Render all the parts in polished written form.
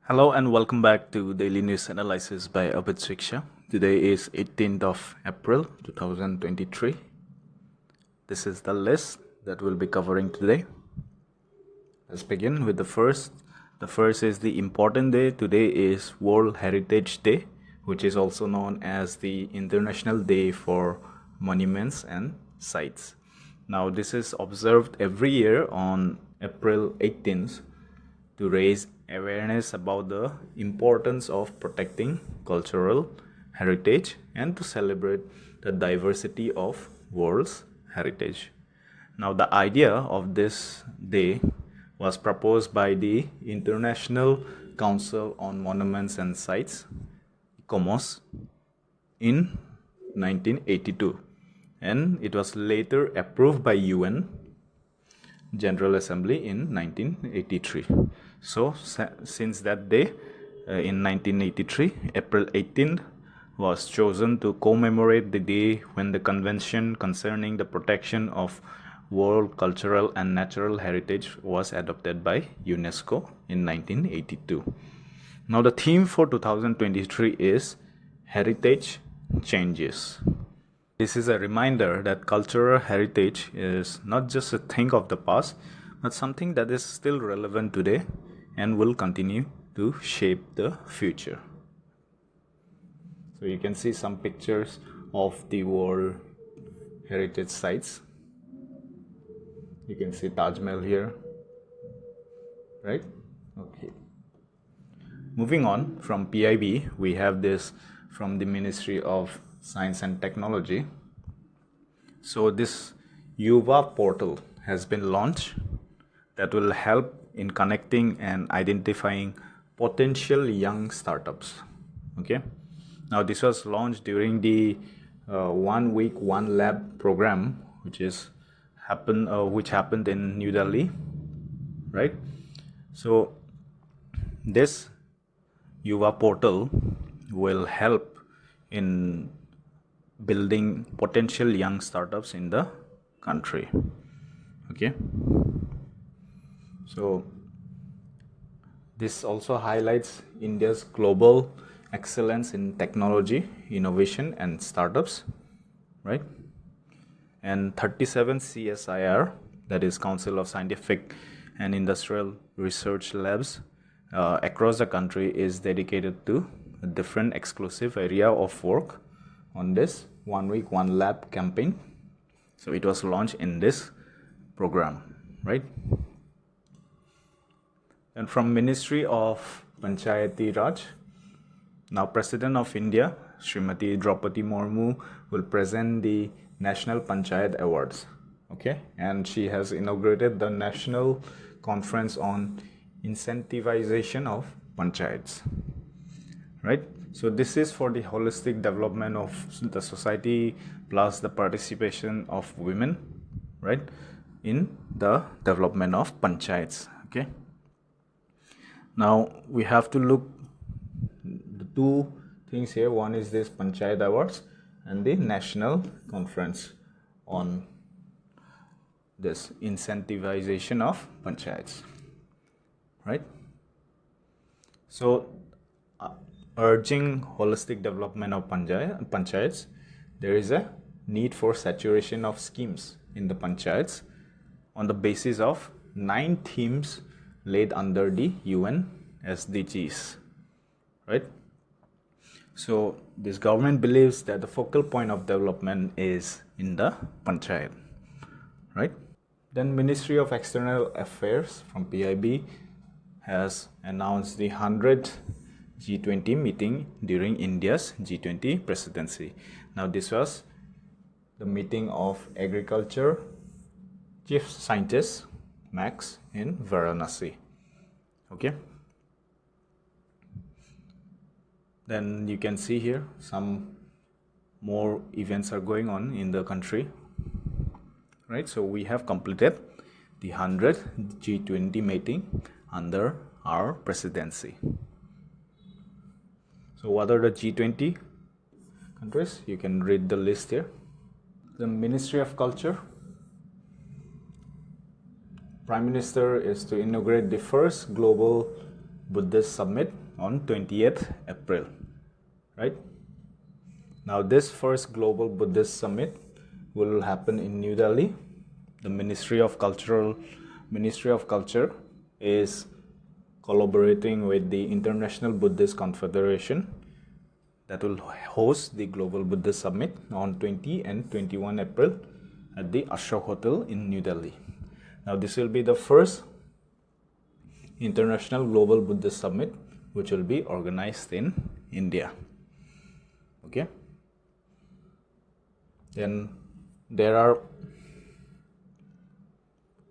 Hello and welcome back to Daily News Analysis by Abhit. Today is 18th of April 2023. This is the list that we'll be covering today. Let's begin with the first. The first is the important day. Today is World Heritage Day, which is also known as the International Day for Monuments and Sites. Now, this is observed every year on April 18th to raise awareness about the importance of protecting cultural heritage and to celebrate the diversity of world's heritage. Now, the idea of this day was proposed by the International Council on Monuments and Sites, ICOMOS, in 1982, and it was later approved by UN General Assembly in 1983. So since that day, in 1983, April 18th was chosen to commemorate the day when the Convention concerning the protection of world cultural and natural heritage was adopted by UNESCO in 1982. Now the theme for 2023 is Heritage Changes. This is a reminder that cultural heritage is not just a thing of the past, but something that is still relevant today and will continue to shape the future. So you can see some pictures of the World Heritage Sites. You can see Taj Mahal here, right? Okay. Moving on from PIB, we have this from the Ministry of Science and Technology. So this YUVA portal has been launched that will help in connecting and identifying potential young startups. Okay. Now this was launched during the 1 week 1 lab program, which happened in New Delhi, right? So this YUVA portal will help in building potential young startups in the country. Okay. So this also highlights India's global excellence in technology, innovation and startups, right? And 37 CSIR, that is Council of Scientific and Industrial Research Labs across the country, is dedicated to a different exclusive area of work on this 1 week 1 lab campaign. So it was launched in this program, right? And from Ministry of Panchayat Raj, now President of India, Srimati Draupadi Murmu, will present the National Panchayat Awards. Okay, and she has inaugurated the National Conference on Incentivization of Panchayats. Right? So this is for the holistic development of the society plus the participation of women, right, in the development of panchayats. Okay. Now we have to look the two things here. One is this Panchayat Awards and the National Conference on this incentivization of panchayats, right? So urging holistic development of panchayats, there is a need for saturation of schemes in the panchayats on the basis of 9 themes laid under the UN SDGs, right? So this government believes that the focal point of development is in the panchayat, right? Then Ministry of External Affairs from PIB has announced the 100th G20 meeting during India's G20 presidency. Now this was the meeting of Agriculture Chief Scientist Max in Varanasi. Okay. Then you can see here some more events are going on in the country, right? So we have completed the 100th G20 meeting under our presidency. So what are the G20 countries? You can read the list here. The Ministry of Culture, Prime Minister is to inaugurate the first global Buddhist Summit on 20th April, right? Now this first global Buddhist summit will happen in New Delhi. The Ministry of Culture is collaborating with the International Buddhist Confederation that will host the Global Buddhist Summit on 20 and 21 April at the Ashok Hotel in New Delhi. Now this will be the first International Global Buddhist Summit which will be organized in India. Okay. Then there are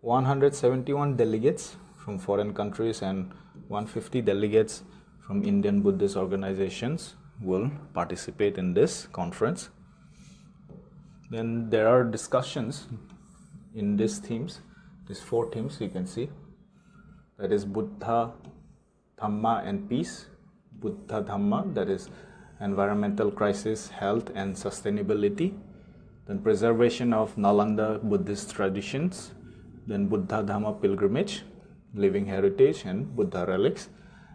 171 delegates from foreign countries and 150 delegates from Indian Buddhist organizations will participate in this conference. Then there are discussions in these themes, these 4 themes you can see. That is Buddha, Dhamma and Peace. Buddha Dhamma, that is environmental crisis, health and sustainability. Then preservation of Nalanda Buddhist traditions. Then Buddha Dhamma pilgrimage, living heritage and Buddha relics,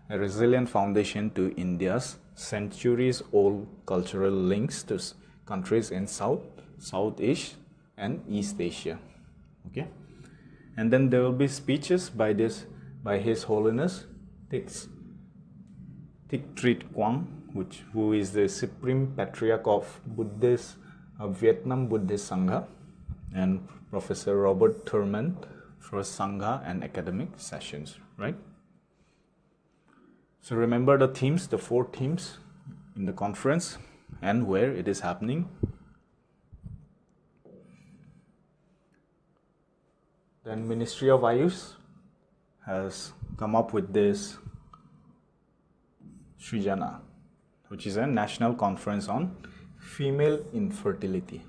a resilient foundation to India's centuries-old cultural links to countries in South, Southeast and East Asia. Okay, and then there will be speeches by His Holiness Thich Trít Quang, who is the Supreme Patriarch of Vietnam Buddhist Sangha, and Professor Robert Thurman for Sangha and academic sessions, right? So remember the themes, the 4 themes in the conference and where it is happening. Then Ministry of Ayush has come up with this Srijana, which is a national conference on female infertility.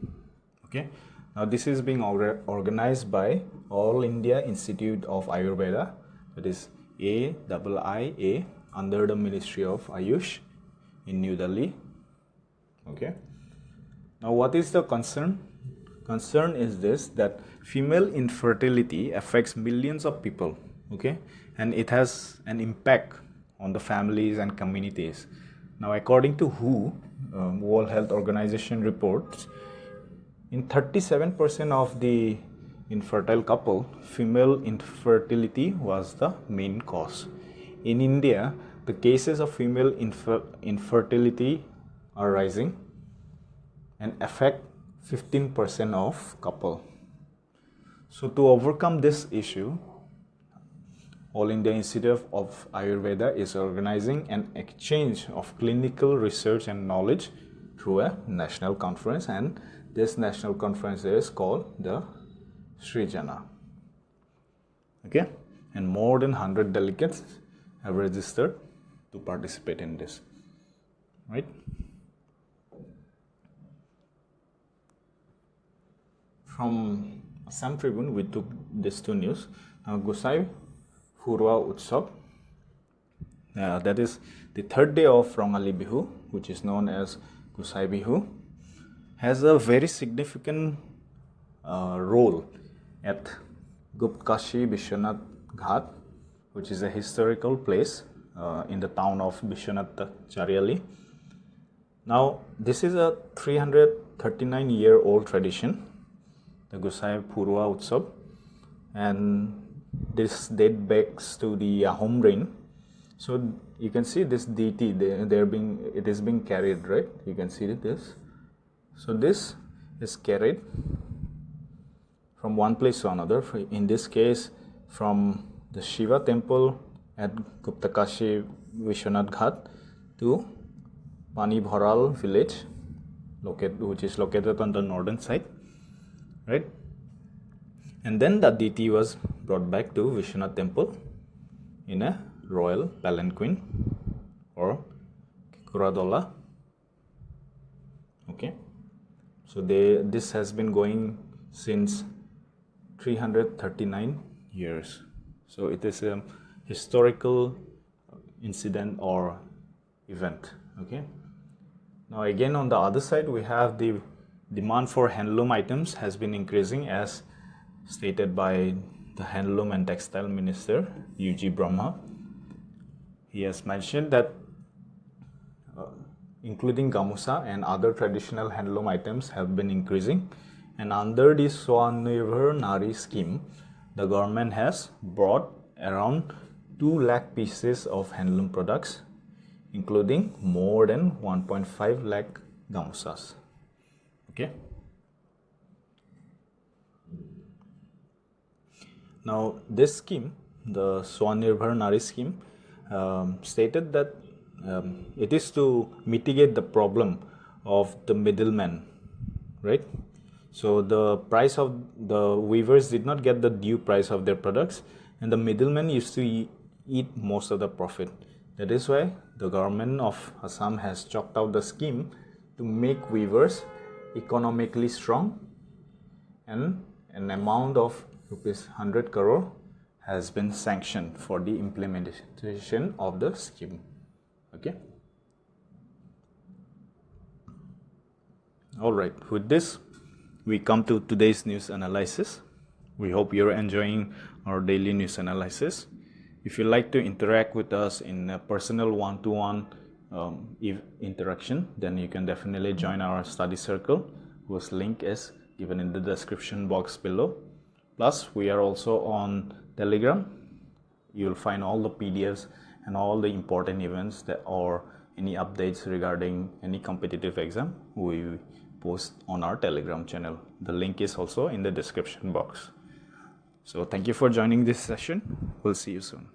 Okay. Now this is being organized by All India Institute of Ayurveda, that is AIIA, under the Ministry of Ayush in New Delhi. Okay. Now what is the concern? Concern is this, that female infertility affects millions of people, okay, and it has an impact on the families and communities. Now according to WHO, World Health Organization reports, in 37% of the infertile couple, female infertility was the main cause. In India, the cases of female infertility are rising and affect 15% of couple. So to overcome this issue, All India Institute of Ayurveda is organizing an exchange of clinical research and knowledge through a national conference, and this national conference is called the Srijana. Okay, and more than 100 delegates have registered to participate in this, right? From Assam Tribune, we took these 2 news. Now, Gosain Phurua Utsav, that is the 3rd day of Rongali Bihu, which is known as Gosain Bihu, has a very significant role at Guptkashi Vishwanath Ghat, which is a historical place in the town of Vishwanath Chariali. Now, this is a 339-year-old tradition, the Gosain Phurua Utsav, and this dates back to the Ahom reign. So you can see this deity, it is being carried, right? You can see this. So this is carried from one place to another. In this case, from the Shiva temple at Guptakashi Vishwanath Ghat to Pani Bharal village, which is located on the northern side, right? And then the deity was brought back to Vishwanath temple in a royal palanquin or Kuradola. Okay. So this has been going since 339 years. So it is a historical incident or event. Okay. Now again on the other side, we have the demand for handloom items has been increasing, as stated by the Handloom and Textile Minister UG Brahma. he has mentioned that including gamusa and other traditional handloom items have been increasing, and under the Swanirvar Nari scheme, the government has brought around 2 lakh pieces of handloom products, including more than 1.5 lakh gamusas. Okay. Now this scheme, the Swanirvar Nari scheme, stated that it is to mitigate the problem of the middleman, right? So the price of the weavers did not get the due price of their products, and the middlemen used to eat most of the profit. That is why the government of Assam has chalked out the scheme to make weavers economically strong, and an amount of rupees 100 crore has been sanctioned for the implementation of the scheme. Okay. All right. With this, we come to today's news analysis. We hope you're enjoying our daily news analysis. If you like to interact with us in a personal one-to-one interaction, then you can definitely join our study circle, whose link is given in the description box below. Plus, we are also on Telegram. You'll find all the PDFs and all the important events that or any updates regarding any competitive exam we post on our Telegram channel. The link is also in the description box. So thank you for joining this session. We'll see you soon.